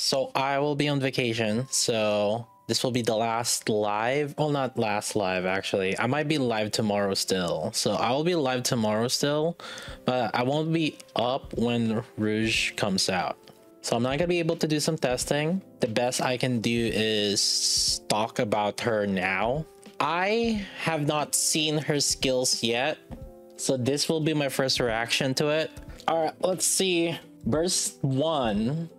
So I will be on vacation, so this will be the last live. Well, not last live, actually. I might be live tomorrow still. So I will be live tomorrow still, but I won't be up when Rouge comes out. So I'm not gonna be able to do some testing. The best I can do is talk about her now. I have not seen her skills yet, so this will be my first reaction to it. All right, let's see. Burst 1.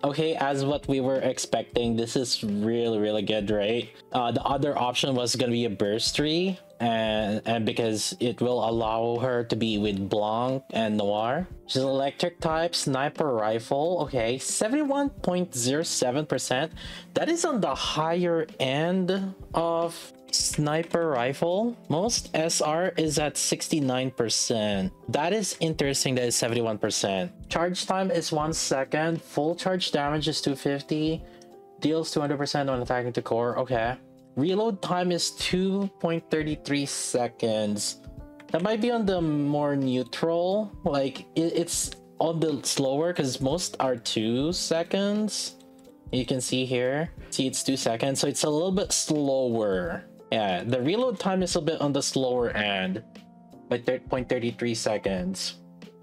Okay, as what we were expecting, this is really good, right? The other option was gonna be a burst 3, and because it will allow her to be with blanc and noir. She's electric type, sniper rifle. Okay, 71.07%. That is on the higher end of sniper rifle. Most SR is at 69%. That is interesting. That is 71%. Charge time is 1 second. Full charge damage is 250. Deals 200% on attacking to core. Okay. Reload time is 2.33 seconds. That might be on the more neutral. Like it's on the slower because most are 2 seconds. You can see here. See, it's 2 seconds, so it's a little bit slower. Yeah, the reload time is a bit on the slower end, by 0.33 seconds.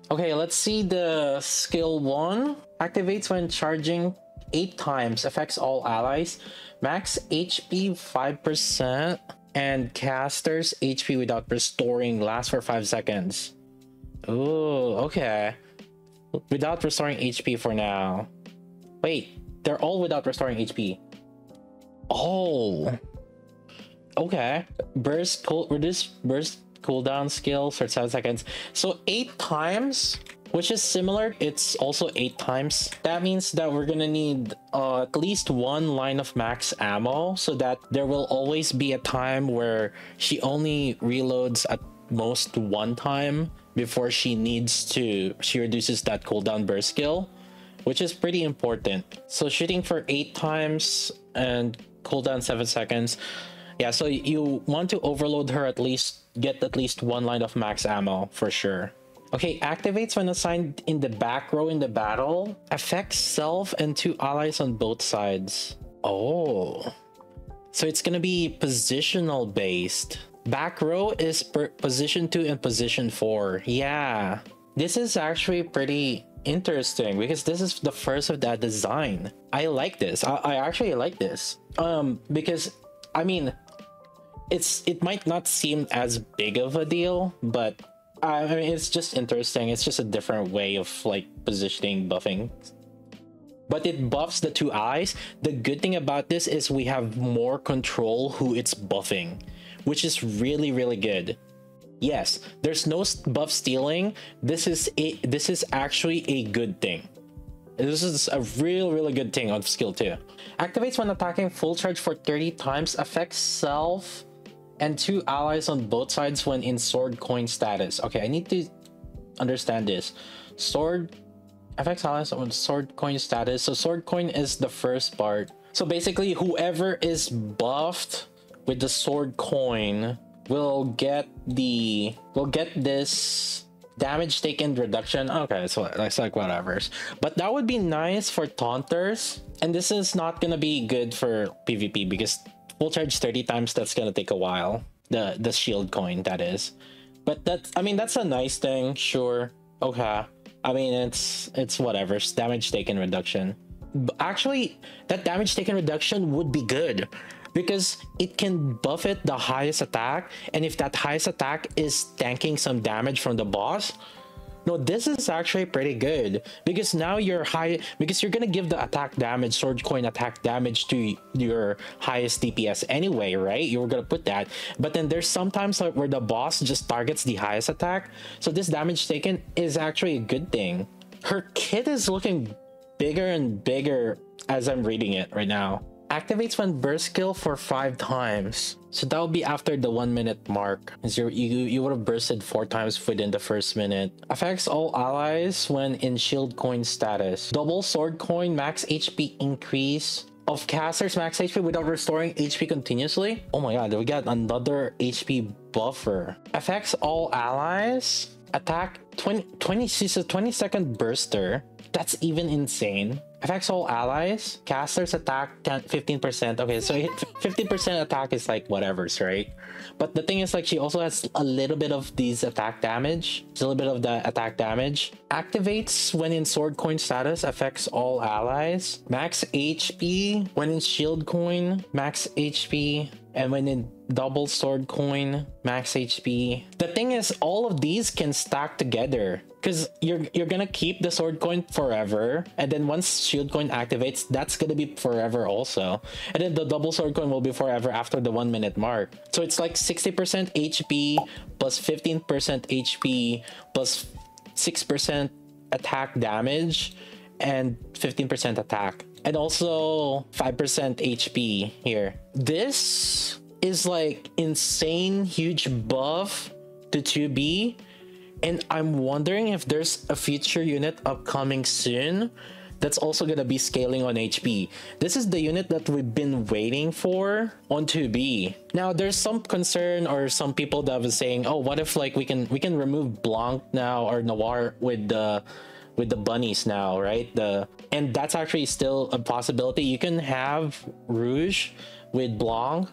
Okay, let's see the skill 1. Activates when charging 8 times, affects all allies. Max HP 5%, and casters HP without restoring lasts for 5 seconds. Ooh, okay. Without restoring HP for now. Wait, they're all without restoring HP. Oh. Okay, reduce burst cooldown skill for 7 seconds. So 8 times, which is similar. It's also 8 times. That means that we're gonna need at least 1 line of max ammo, so that there will always be a time where she only reloads at most 1 time before she reduces that cooldown burst skill, which is pretty important. So shooting for 8 times and cooldown 7 seconds. Yeah, so you want to overload her get at least 1 line of max ammo for sure. Okay, activates when assigned in the back row in the battle. Affects self and 2 allies on both sides. Oh. So it's gonna be positional based. Back row is position 2 and position 4. Yeah. This is actually pretty interesting because this is the first of that design. I like this. I actually like this. Because I mean, it might not seem as big of a deal, but I mean, it's just interesting. It's just a different way of like positioning buffing. But it buffs the 2 eyes. The good thing about this is we have more control who it's buffing, which is really good. Yes, there's no buff stealing. This is actually a good thing. This is a really good thing on skill 2. Activates when attacking full charge for 30 times. Affects self and 2 allies on both sides when in sword coin status. Okay, I need to understand this. Sword affects allies on sword coin status. So sword coin is the first part. So basically whoever is buffed with the sword coin will get this damage taken reduction. Okay, so it's like whatever's, but that would be nice for taunters, and this is not gonna be good for PvP because full charge 30 times, that's gonna take a while. The shield coin, that is. But I mean, that's a nice thing, sure. Okay, I mean, it's whatever. It's damage taken reduction. But actually, that damage taken reduction would be good because it can buff it the highest attack, and if that highest attack is tanking some damage from the boss, no, this is actually pretty good because now you're gonna give the attack damage, sword coin attack damage to your highest DPS anyway, right? You're gonna put that, but then there's sometimes like where the boss just targets the highest attack, so this damage taken is actually a good thing. Her kit is looking bigger and bigger as I'm reading it right now. Activates when burst skill for 5 times. So that will be after the 1 minute mark. You would have bursted 4 times within the first minute. Affects all allies when in shield coin status. Double sword coin max HP increase of casters max HP without restoring HP continuously. Oh my god, we got another HP buffer. Affects all allies. Attack 20 she's a 20-second burster. That's even insane. Affects all allies. Casters attack 15%. Okay, so 50% attack is like whatever's, right? But the thing is, like, she also has a little bit of these attack damage. It's a little bit of the attack damage. Activates when in sword coin status. Affects all allies. Max HP when in shield coin. Max HP. And when in double sword coin, max HP. The thing is, all of these can stack together because you're gonna keep the sword coin forever, and then once shield coin activates, that's gonna be forever also, and then the double sword coin will be forever after the 1 minute mark. So it's like 60% HP plus 15% HP plus 6% attack damage and 15% attack, and also 5% HP here. This is like insane huge buff to 2B, and I'm wondering if there's a future unit upcoming soon that's also gonna be scaling on HP. This is the unit that we've been waiting for on 2B. Now there's some concern or some people that was saying, oh, what if like we can remove Blanc now or Noir with the bunnies now, right? And that's actually still a possibility. You can have Rouge with Blanc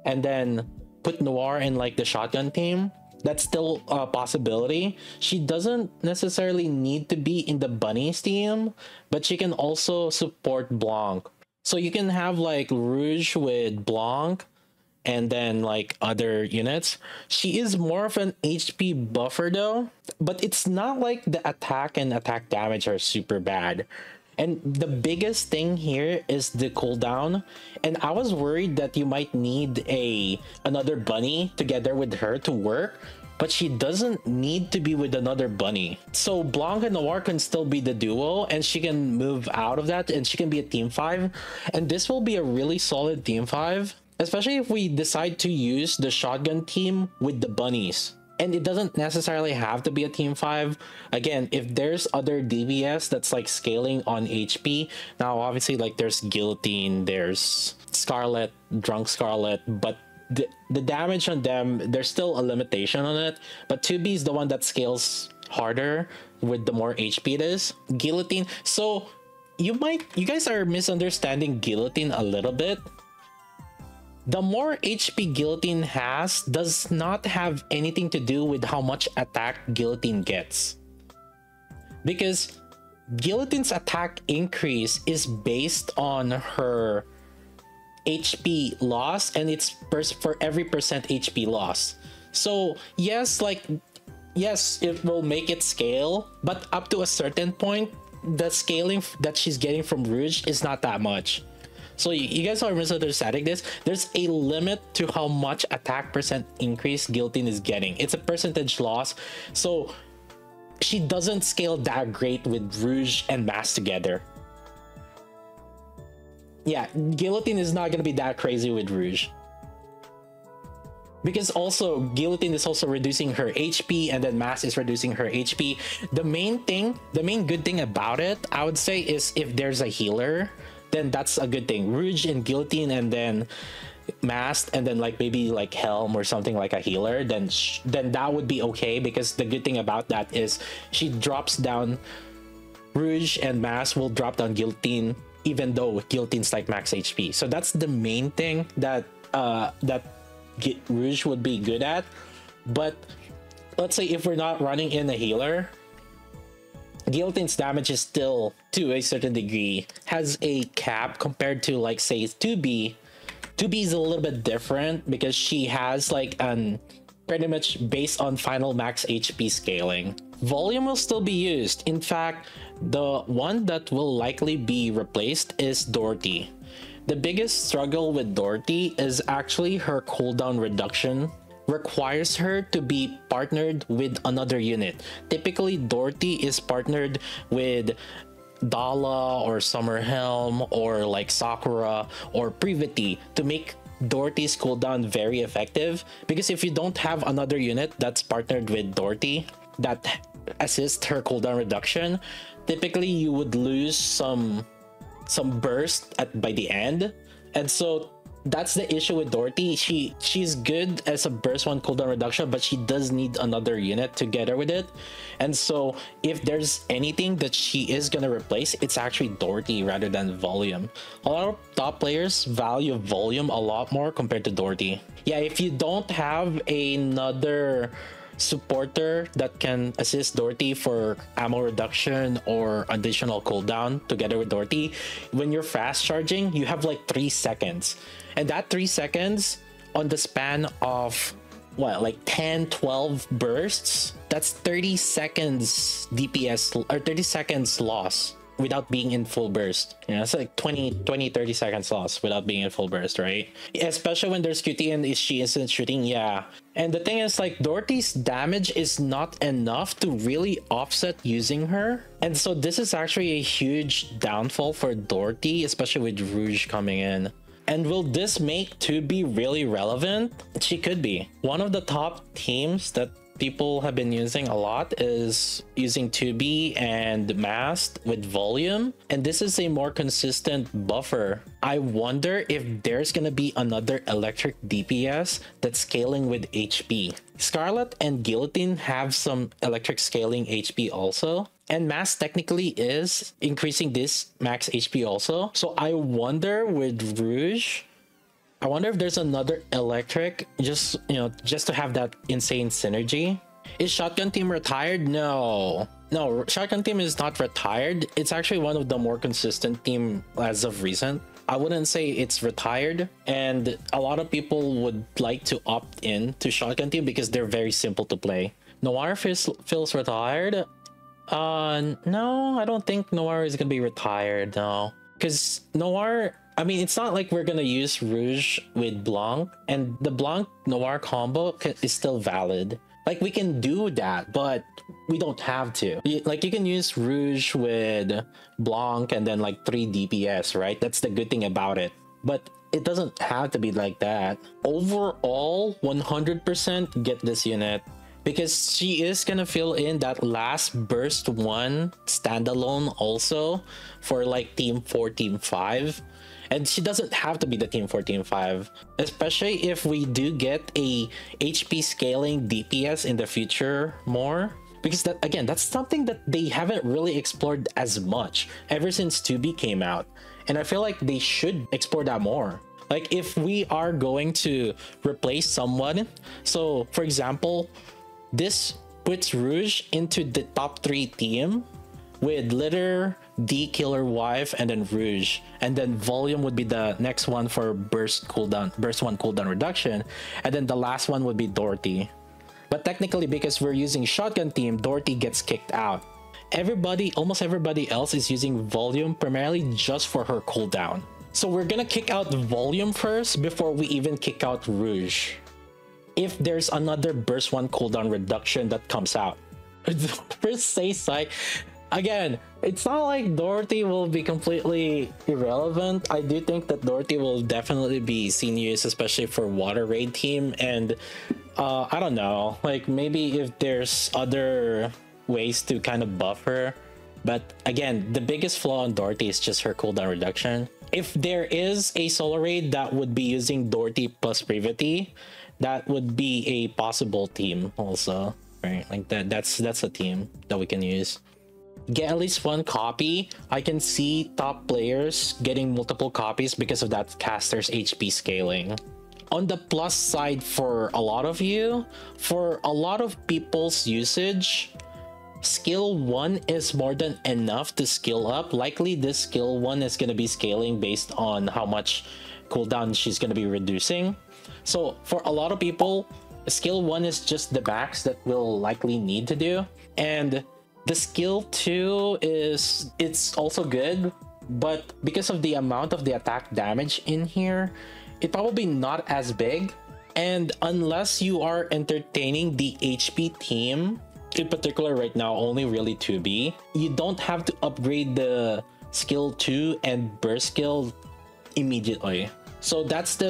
and then put Noir in like the shotgun team. That's still a possibility. She doesn't necessarily need to be in the bunnies team, but she can also support Blanc. So you can have like Rouge with Blanc and then like other units. She is more of an HP buffer though, but it's not like the attack and attack damage are super bad. And the biggest thing here is the cooldown, and I was worried that you might need another bunny together with her to work, but she doesn't need to be with another bunny. So Blanc and Noir can still be the duo, and she can move out of that and she can be a team 5, and this will be a really solid team 5, especially if we decide to use the shotgun team with the bunnies. And it doesn't necessarily have to be a team 5. Again, if there's other DPS that's like scaling on HP, now obviously like there's Guillotine, there's Scarlet, Drunk Scarlet, but the damage on them, there's still a limitation on it. But 2B is the one that scales harder with the more HP it is. Guillotine, so you guys are misunderstanding Guillotine a little bit. The more HP Guillotine has does not have anything to do with how much attack Guillotine gets. Because Guillotine's attack increase is based on her HP loss, and it's for every percent HP loss. So yes, it will make it scale, but up to a certain point, the scaling that she's getting from Rouge is not that much. So you guys are misunderstanding this. There's a limit to how much attack percent increase Guillotine is getting. It's a percentage loss. So she doesn't scale that great with Rouge and Mask together. Yeah, Guillotine is not going to be that crazy with Rouge. Because also, Guillotine is also reducing her HP, and then Mask is reducing her HP. The main good thing about it, I would say, is if there's a healer, then that's a good thing. Rouge and Guillotine and then Masked and then like maybe like Helm or something like a healer, then that would be okay, because the good thing about that is she drops down Rouge and Mask will drop down Guillotine, even though Guillotine's like max HP. So that's the main thing that Rouge would be good at. But let's say if we're not running in a healer, Guillotine's damage is still, to a certain degree, has a cap compared to like say 2B. 2B is a little bit different because she has like an pretty much based on final max HP scaling. Volume will still be used. In fact, the one that will likely be replaced is Dorothy. The biggest struggle with Dorothy is actually her cooldown reduction. Requires her to be partnered with another unit. Typically, Dorothy is partnered with Dala or Summerhelm or like Sakura or Privity to make Dorothy's cooldown very effective. Because if you don't have another unit that's partnered with Dorothy that assists her cooldown reduction, typically you would lose some burst by the end. And so that's the issue with Dorothy. She's good as a burst 1 cooldown reduction, but she does need another unit together with it. And so if there's anything that she is gonna replace, it's actually Dorothy rather than volume. A lot of top players value volume a lot more compared to Dorothy. Yeah, if you don't have another supporter that can assist Dorothy for ammo reduction or additional cooldown together with Dorothy, when you're fast charging, you have like 3 seconds. And that 3 seconds on the span of what, like 10-12 bursts, that's 30 seconds DPS or 30 seconds loss without being in full burst. You know, it's like 20-30 seconds loss without being in full burst, right? Especially when there's QT and she isn't shooting. Yeah. And the thing is, like, Dorothy's damage is not enough to really offset using her. And so this is actually a huge downfall for Dorothy, especially with Rouge coming in. And will this make 2B really relevant? She could be. One of the top teams that people have been using a lot is using 2B and Mast with volume, and this is a more consistent buffer. I wonder if there's gonna be another electric DPS that's scaling with HP. Scarlet and Guillotine have some electric scaling HP also, and Mast technically is increasing this max HP also. So I wonder with Rouge, I wonder if there's another electric, just, you know, just to have that insane synergy. Is Shotgun Team retired? No, Shotgun Team is not retired. It's actually one of the more consistent team as of recent. I wouldn't say it's retired, and a lot of people would like to opt in to Shotgun Team because they're very simple to play. Noir feels retired. No, I don't think Noir is gonna be retired, no, because Noir, I mean, it's not like we're gonna use Rouge with Blanc, and the Blanc Noir combo is still valid. Like, we can do that, but we don't have to. Like, you can use Rouge with Blanc and then like 3 DPS, right? That's the good thing about it. But it doesn't have to be like that. Overall, 100% get this unit, because she is gonna fill in that last burst 1 standalone also for like team 4, team 5. And she doesn't have to be the team 4, team 5, especially if we do get a HP scaling DPS in the future more, because that, again, that's something that they haven't really explored as much ever since 2B came out, and I feel like they should explore that more. Like, if we are going to replace someone, so for example, this puts Rouge into the top 3 team with Litter, D, Killer Wife, and then Rouge, and then Volume would be the next one for burst 1 cooldown reduction, and then the last one would be Dorothy. But technically, because we're using Shotgun Team, Dorothy gets kicked out. Almost everybody else is using Volume primarily just for her cooldown. So we're gonna kick out Volume first before we even kick out Rouge, if there's another burst 1 cooldown reduction that comes out. Per se side, again, it's not like Dorothy will be completely irrelevant. I do think that Dorothy will definitely be seen use, especially for water raid team, and I don't know, like, maybe if there's other ways to kind of buff her. But again, the biggest flaw on Dorothy is just her cooldown reduction. If there is a solo raid that would be using Dorothy plus Privity, that would be a possible team also, right? Like that's a team that we can use. Get at least 1 copy. I can see top players getting multiple copies because of that caster's HP scaling. On the plus side, for a lot of you, for a lot of people's usage, skill 1 is more than enough to skill up. Likely this skill 1 is going to be scaling based on how much cooldown she's going to be reducing. So for a lot of people, skill 1 is just the max that we'll likely need to do. And the skill 2 it's also good, but because of the amount of the attack damage in here, it's probably not as big. And unless you are entertaining the HP team, in particular right now only really 2B, you don't have to upgrade the skill 2 and burst skill immediately. So that's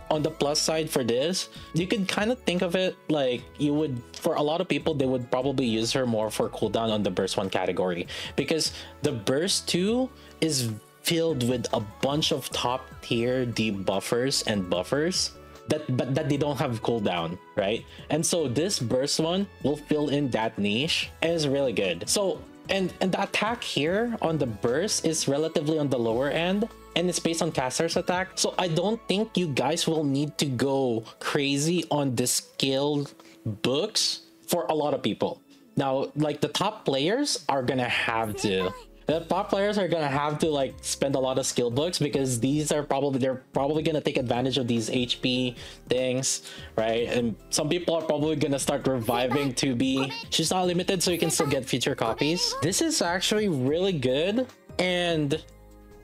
on the plus side for this. You could kind of think of it like you would, for a lot of people, they would probably use her more for cooldown on the burst 1 category, because the burst 2 is filled with a bunch of top tier debuffers and buffers that they don't have cooldown, right? And so this burst one will fill in that niche and is really good. So and the attack here on the burst is relatively on the lower end, and it's based on caster's attack. So I don't think you guys will need to go crazy on the skill books for a lot of people. Now, like the top players are gonna have to. The top players are gonna have to like spend a lot of skill books, because they're probably gonna take advantage of these HP things, right? And some people are probably gonna start reviving 2B. She's not limited, so you can still get future copies. This is actually really good, and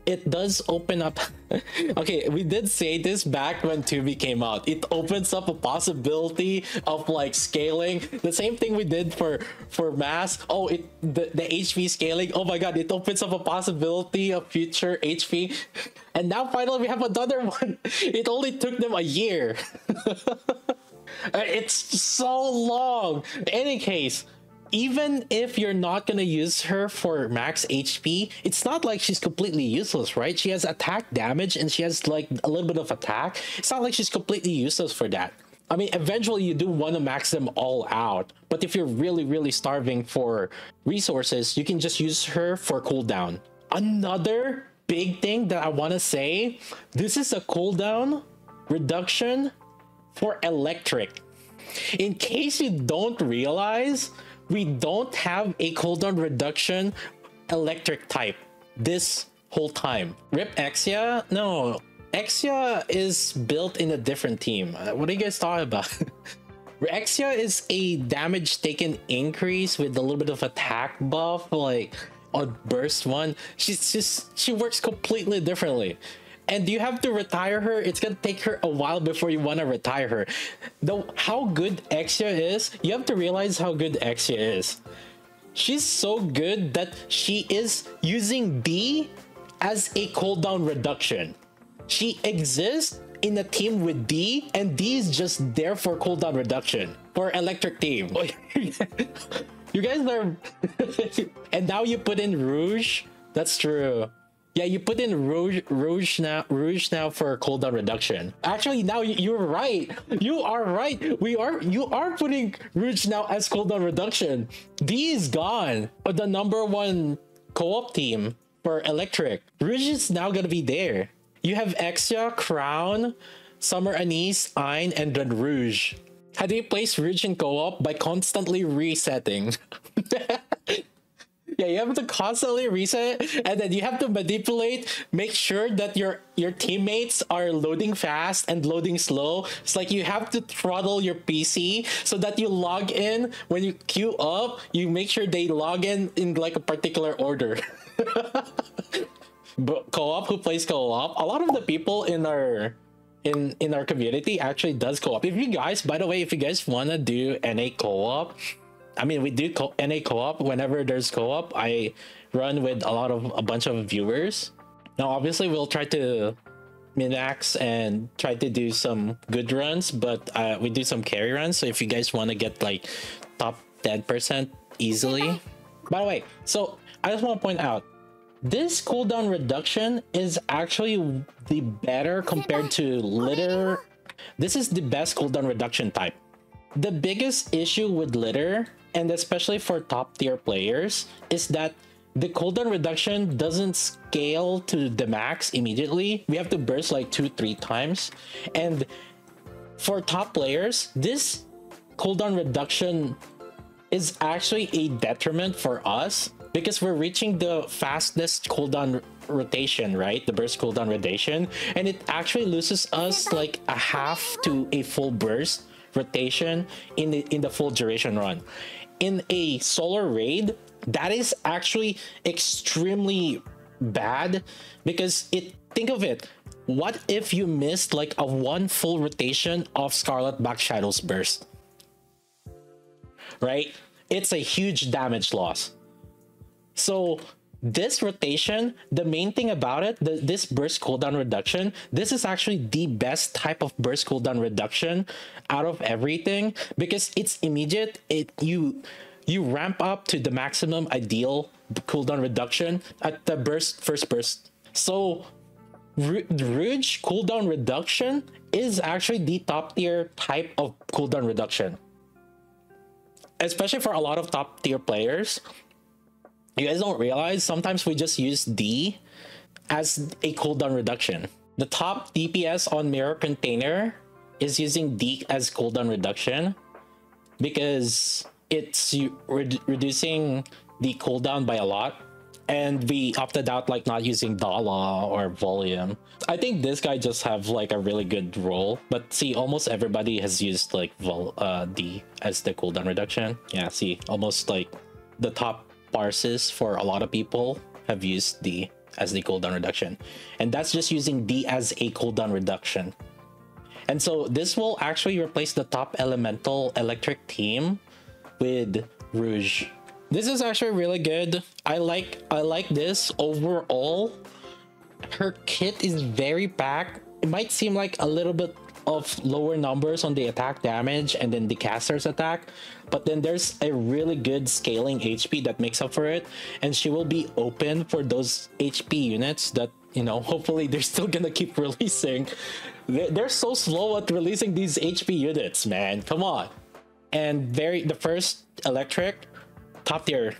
it does open up. Okay, we did say this back when 2B came out. It opens up a possibility of like scaling. The same thing we did for mass. Oh, the HP scaling. Oh my god, it opens up a possibility of future HP. And now finally we have another one. It only took them a year. It's so long. In any case, even if you're not gonna use her for max HP, it's not like she's completely useless, right? She has attack damage and she has like a little bit of attack. It's not like she's completely useless for that. I mean, eventually you do want to max them all out, but if you're really starving for resources, you can just use her for cooldown. Another big thing that I want to say, this is a cooldown reduction for electric. In case you don't realize, we don't have a cooldown reduction electric type this whole time. Rip Exia? No, Exia is built in a different team. What are you guys talking about? Exia is a damage taken increase with a little bit of attack buff, like on burst one. She works completely differently. And you have to retire her. It's gonna take her a while before you want to retire her. Though how good Exia is, you have to realize how good Exia is. She's so good that she is using D as a cooldown reduction. She exists in a team with D, and D is just there for cooldown reduction for electric team. You guys are. And now you put in Rouge. That's true. Yeah, you put in Rouge now for cooldown reduction. Actually, now you're right. You are right. You are putting Rouge now as cooldown reduction. D is gone. But the #1 co-op team for electric, Rouge is now gonna be there. You have Exia, Crown, Summer Anise, Ein, and then Rouge. How do you place Rouge in co-op? By constantly resetting. Yeah, you have to constantly reset, and then you have to manipulate, make sure that your teammates are loading fast and loading slow. It's like you have to throttle your PC so that you log in. When you queue up, you make sure they log in like a particular order. But co-op, who plays co-op? A lot of the people in our community actually does co-op. If you guys, by the way, if you guys want to do NA co-op, I mean, we do NA co-op whenever there's co-op. I run with a bunch of viewers. Now, obviously, we'll try to min-max and try to do some good runs, but we do some carry runs. So if you guys want to get like top 10% easily. By the way, so I just want to point out, this cooldown reduction is actually the better compared to litter. This is the best cooldown reduction type. The biggest issue with litter, and especially for top tier players, is that the cooldown reduction doesn't scale to the max immediately. We have to burst like 2-3 times. And for top players, this cooldown reduction is actually a detriment for us, because we're reaching the fastest cooldown rotation, right? The burst cooldown rotation, and it actually loses us like a half to a full burst rotation in the full duration run. In a solar raid, that is actually extremely bad, because think of it, what if you missed like a 1 full rotation of Scarlet Back Shadow's burst, right? It's a huge damage loss. So this rotation, the main thing about it, this burst cooldown reduction, this is actually the best type of burst cooldown reduction out of everything, because it's immediate. You ramp up to the maximum ideal cooldown reduction at the first burst. So Rouge cooldown reduction is actually the top tier type of cooldown reduction, especially for a lot of top tier players. You guys don't realize sometimes we just use D as a cooldown reduction. The top DPS on mirror container is using D as cooldown reduction because it's reducing the cooldown by a lot, and we opted out like not using Dala or volume. I think this guy just have like a really good role, but see, almost everybody has used like D as the cooldown reduction. Yeah, see, almost like the top parses for a lot of people have used D as the cooldown reduction, and that's just using D as a cooldown reduction. And so this will actually replace the top elemental electric team with Rouge. This is actually really good. I like this overall. Her kit is very packed. It might seem like a little bit of lower numbers on the attack damage and then the caster's attack, but then there's a really good scaling HP that makes up for it, and she will be open for those HP units that, you know, hopefully they're still gonna keep releasing. They're so slow at releasing these HP units, man. Come on. And the first electric top tier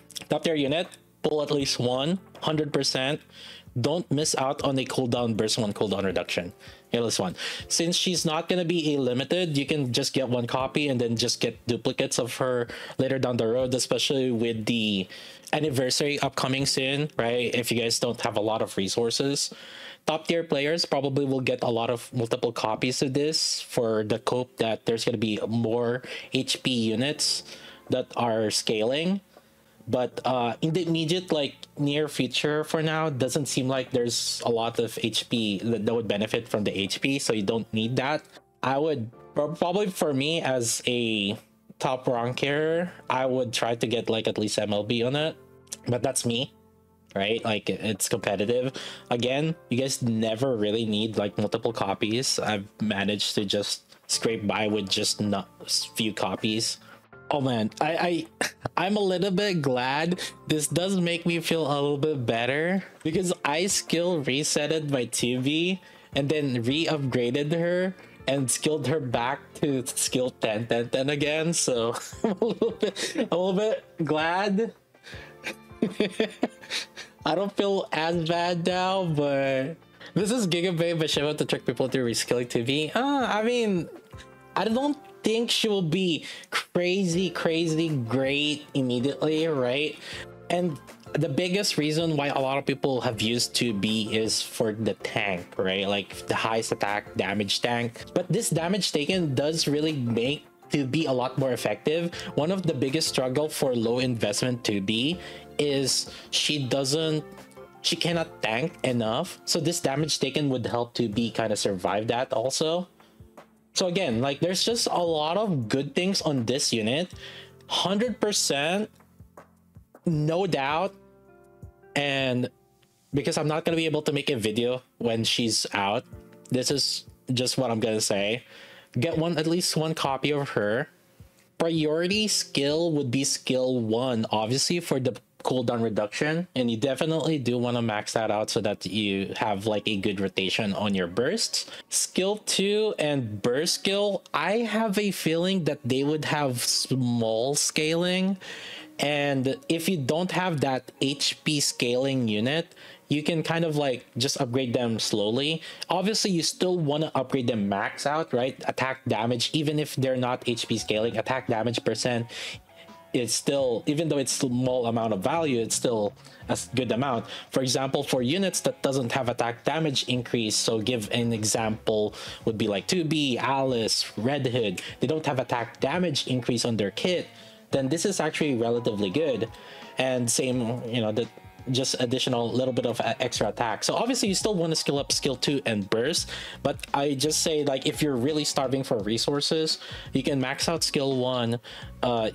unit, pull at least 100%. Don't miss out on a cooldown burst 1 cooldown reduction. This one, since she's not going to be a limited, you can just get 1 copy and then just get duplicates of her later down the road, especially with the anniversary upcoming soon, right? If you guys don't have a lot of resources, top tier players probably will get a lot of multiple copies of this for the coop that there's going to be more HP units that are scaling. But in the immediate like near future for now, doesn't seem like there's a lot of HP that would benefit from the HP, so you don't need that. I would probably, for me as a top ranker, I would try to get like at least MLB on it, but that's me, right? Like it's competitive. Again, you guys never really need like multiple copies. I've managed to just scrape by with just not few copies. Oh man, I'm a little bit glad. This does make me feel a little bit better because I skill resetted my 2B and then re-upgraded her and skilled her back to skill 10 again. So I'm a little bit glad. I don't feel as bad now, but this is Gigababe, but she wants to trick people to reskilling 2B. I mean, I don't think she will be crazy great immediately, right? And the biggest reason why a lot of people have used 2B is for the tank, right? Like the highest attack damage tank. But this damage taken does really make 2B a lot more effective. One of the biggest struggle for low investment 2B is she cannot tank enough. So this damage taken would help 2B kind of survive that also. So again, like there's just a lot of good things on this unit. 100%, no doubt. And because I'm not going to be able to make a video when she's out, this is just what I'm going to say. Get at least 1 copy of her. Priority skill would be skill 1, obviously, for the cooldown reduction, and you definitely do want to max that out so that you have like a good rotation on your bursts. Skill 2 and burst skill, I have a feeling that they would have small scaling, and if you don't have that HP scaling unit, you can kind of like just upgrade them slowly. Obviously you still want to upgrade them max out, right? Attack damage, even if they're not HP scaling, attack damage percent, it's still, even though it's small amount of value, it's still a good amount. For example, for units that doesn't have attack damage increase, so give an example would be like 2B, Alice, Red Hood, they don't have attack damage increase on their kit, then this is actually relatively good. And same, you know, the just additional little bit of extra attack. So obviously you still want to skill up skill 2 and burst, but I just say like if you're really starving for resources, you can max out skill 1,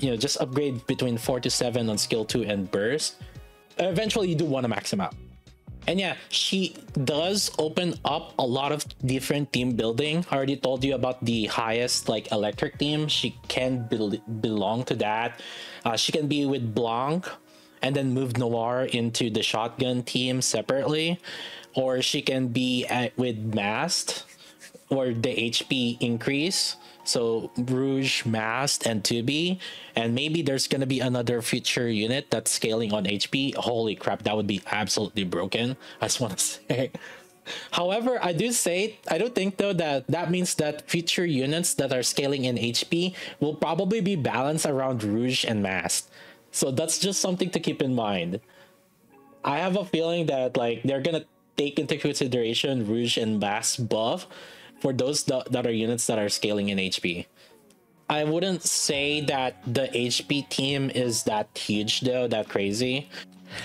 you know, just upgrade between 4 to 7 on skill 2 and burst. Eventually you do want to max them out. And yeah, she does open up a lot of different team building. I already told you about the highest like electric team. She can belong to that. She can be with Blanc and then move Noir into the shotgun team separately. or she can be with masked, or the HP increase. So Rouge, masked, and 2B, and maybe there's gonna be another future unit that's scaling on HP. Holy crap, that would be absolutely broken. I just want to say. However, I do think though that that means that future units that are scaling in HP will probably be balanced around Rouge and masked. So that's just something to keep in mind. I have a feeling that like they're gonna take into consideration Rouge and masked buff for those that are units that are scaling in HP. I wouldn't say that the HP team is that huge though, that crazy.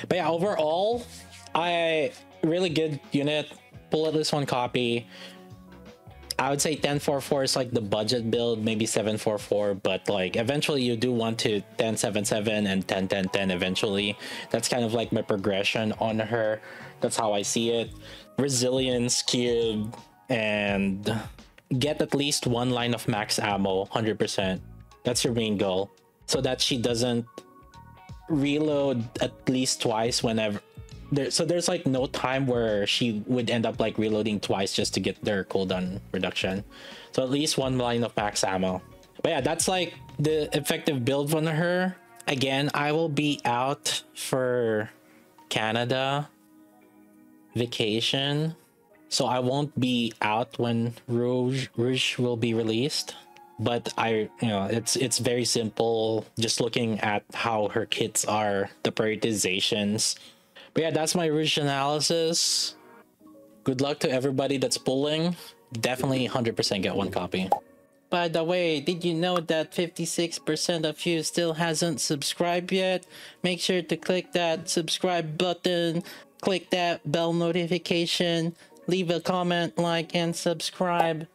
But yeah, overall, I really good unit. Pull at least one copy. I would say 1044 is like the budget build, maybe 744, but like eventually you do want to 1077 and 101010 eventually. That's kind of like my progression on her. That's how I see it. Resilience cube, and get at least one line of max ammo, 100%. That's your main goal, so that she doesn't reload at least twice whenever so there's like no time where she would end up like reloading twice just to get their cooldown reduction. So at least one line of max ammo. But yeah, that's like the effective build on her. Again, I will be out for Canada vacation, so I won't be out when Rouge will be released. But it's very simple, just looking at how her kits are, the prioritizations. But yeah, that's my Rouge analysis. Good luck to everybody that's pulling. Definitely 100% get one copy. By the way, did you know that 56% of you still hasn't subscribed yet? Make sure to click that subscribe button, click that bell notification, leave a comment, like, and subscribe.